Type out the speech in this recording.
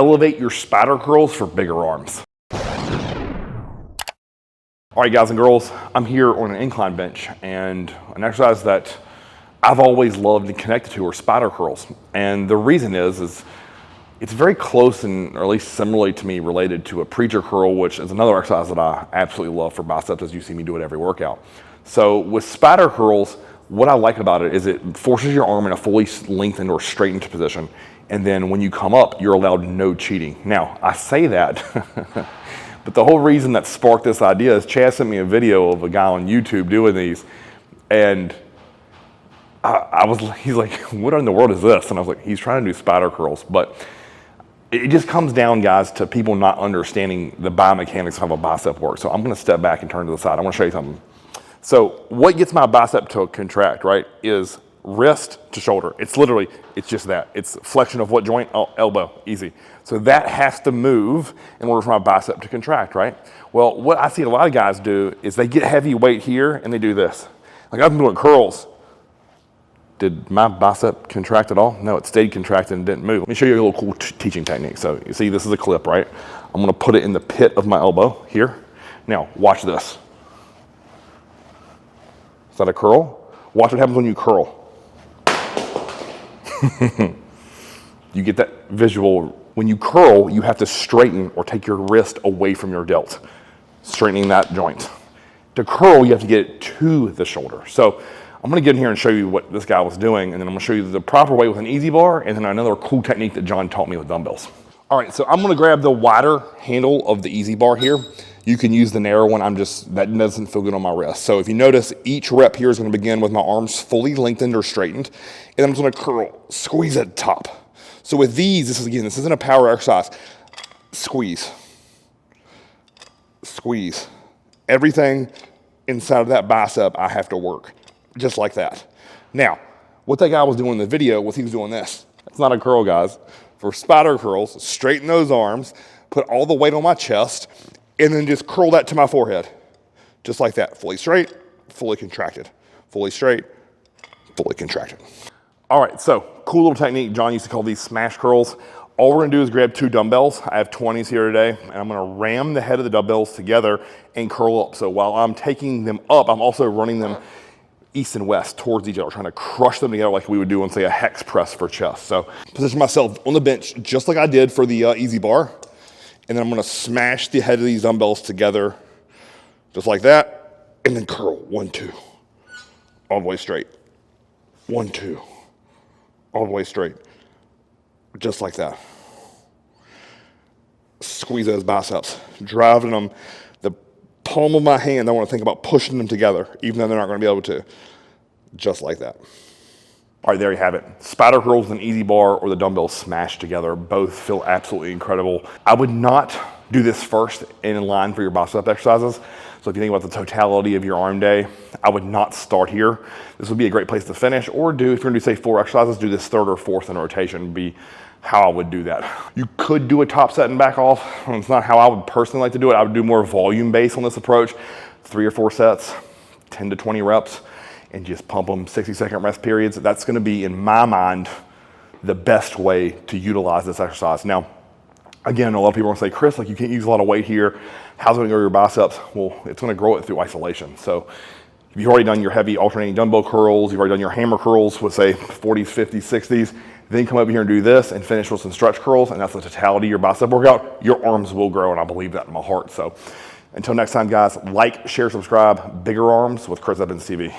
elevate your spider curls for bigger arms. All right, guys and girls, I'm here on an incline bench, and an exercise that I've always loved and connected to are spider curls. And the reason is it's very close and, or at least similarly to me, related to a preacher curl, which is another exercise that I absolutely love for biceps, as you see me do it every workout. So with spider curls, what I like about it is it forces your arm in a fully lengthened or straightened position. And then when you come up, you're allowed no cheating. Now, I say that, but the whole reason that sparked this idea is Chad sent me a video of a guy on YouTube doing these. And he's like, what in the world is this? And I was like, he's trying to do spider curls. But it just comes down, guys, to people not understanding the biomechanics of how a bicep works. So I'm gonna step back and turn to the side. I wanna show you something. So what gets my bicep to contract, right, is wrist to shoulder. It's just that. It's flexion of what joint? Oh, elbow, easy. So that has to move in order for my bicep to contract, right? Well, what I see a lot of guys do is they get heavy weight here and they do this. Like I've been doing curls. Did my bicep contract at all? No, it stayed contracted and didn't move. Let me show you a little cool teaching technique. So you see this is a clip, right? I'm gonna put it in the pit of my elbow here. Now, watch this. Is that a curl? Watch what happens when you curl. You get that visual. When you curl, you have to straighten or take your wrist away from your delt, straightening that joint. To curl, you have to get it to the shoulder. So I'm gonna get in here and show you what this guy was doing, and then I'm gonna show you the proper way with an easy bar, and then another cool technique that John taught me with dumbbells. All right, so I'm gonna grab the wider handle of the easy bar here. You can use the narrow one. That doesn't feel good on my wrist. So if you notice, each rep here is gonna begin with my arms fully lengthened or straightened, and I'm just gonna curl, squeeze at the top. So with these, this isn't a power exercise. Squeeze, squeeze. Everything inside of that bicep, I have to work, just like that. Now, what that guy was doing in the video was he was doing this. It's not a curl, guys. For spider curls, straighten those arms, put all the weight on my chest, and then just curl that to my forehead. Just like that, fully straight, fully contracted. Fully straight, fully contracted. All right, so cool little technique. John used to call these smash curls. All we're gonna do is grab 2 dumbbells. I have 20s here today, and I'm gonna ram the head of the dumbbells together and curl up. So while I'm taking them up, I'm also running them east and west towards each other, trying to crush them together like we would do on, say, a hex press for chest. So position myself on the bench just like I did for the easy bar. And then I'm gonna smash the head of these dumbbells together, just like that, and then curl, 1, 2, all the way straight. 1, 2, all the way straight, just like that. Squeeze those biceps, driving them, the palm of my hand, I wanna think about pushing them together, even though they're not gonna be able to, just like that. All right, there you have it. Spider curls with an easy bar or the dumbbells smashed together. Both feel absolutely incredible. I would not do this first in line for your bicep exercises. So if you think about the totality of your arm day, I would not start here. This would be a great place to finish, or if you're gonna do, say, 4 exercises, do this 3rd or 4th in rotation would be how I would do that. You could do a top set and back off. It's not how I would personally like to do it. I would do more volume based on this approach. 3 or 4 sets, 10 to 20 reps. And just pump them 60-second rest periods. That's gonna be, in my mind, the best way to utilize this exercise. Now, again, a lot of people are gonna say, Chris, like you can't use a lot of weight here. How's it gonna grow your biceps? Well, it's gonna grow it through isolation. So if you've already done your heavy alternating dumbbell curls, you've already done your hammer curls with, say, 40s, 50s, 60s, then come over here and do this and finish with some stretch curls, and that's the totality of your bicep workout. Your arms will grow, and I believe that in my heart. So until next time, guys, like, share, subscribe. Bigger arms with Chris Evans TV.